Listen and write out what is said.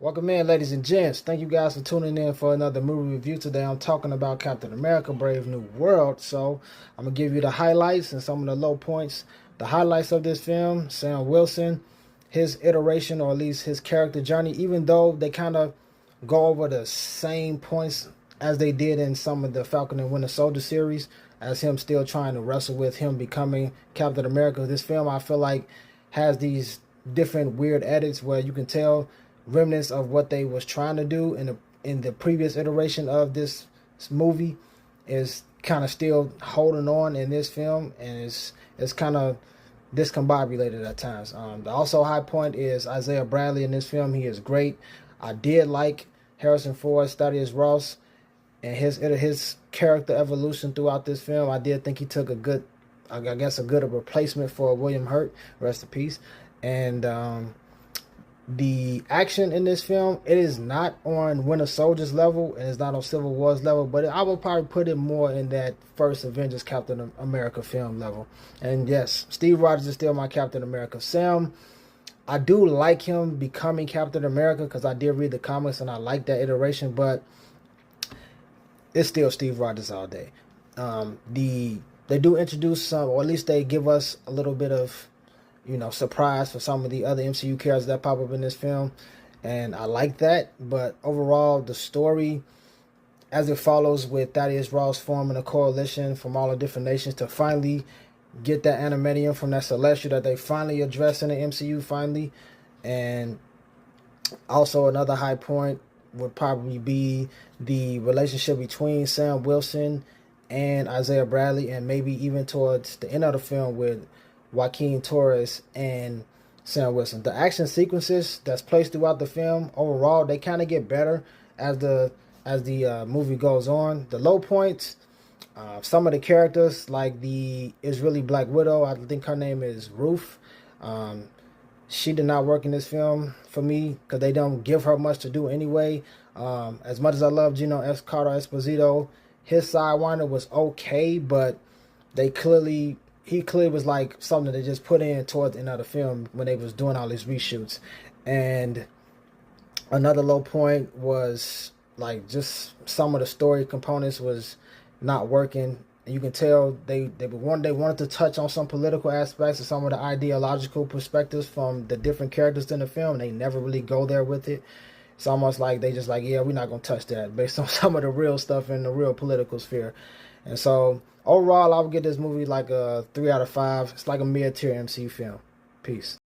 Welcome in, ladies and gents. Thank you guys for tuning in for another movie review. Today I'm talking about Captain America Brave New World. So I'm going to give you the highlights and some of the low points. The highlights of this film: Sam Wilson, his iteration, or at least his character journey, even though they kind of go over the same points as they did in some of the Falcon and Winter Soldier series, as him still trying to wrestle with him becoming Captain America. This film, I feel like, has these different weird edits where you can tell remnants of what they was trying to do in the previous iteration of this movie is kind of still holding on in this film, and it's kind of discombobulated at times. The also high point is Isaiah Bradley in this film. He is great. I did like Harrison Ford's Thaddeus Ross and his character evolution throughout this film. I did think he took a good replacement for William Hurt. Rest in peace. And the action in this film, it is not on Winter Soldier's level and it's not on Civil War's level, but I would probably put it more in that first Avengers Captain America film level. And yes, Steve Rogers is still my Captain America. Sam, I do like him becoming Captain America because I did read the comics and I like that iteration, but it's still Steve Rogers all day. They do introduce some, or at least they give us a little bit of, surprise for some of the other MCU characters that pop up in this film, and I like that. But overall, the story, as it follows with Thaddeus Ross forming a coalition from all the different nations to finally get that adamantium from that Celestial that they finally address in the MCU finally. And also another high point would probably be the relationship between Sam Wilson and Isaiah Bradley, and maybe even towards the end of the film with Joaquin Torres and Sam Wilson. The action sequences that's placed throughout the film, overall, they kind of get better as the movie goes on. The low points, some of the characters, like the Israeli Black Widow, I think her name is Ruth. She did not work in this film for me because they don't give her much to do anyway. As much as I love Gino Carter Esposito, his Sidewinder was okay, but he clearly was like something that they just put in towards the end of the film when they was doing all these reshoots. And another low point was like just some of the story components was not working. And you can tell they wanted to touch on some political aspects of some of the ideological perspectives from the different characters in the film. They never really go there with it. It's almost like they just like, yeah, we're not going to touch that based on some of the real stuff in the real political sphere. And so overall, I would give this movie like a 3 out of 5. It's like a mid-tier MCU film. Peace.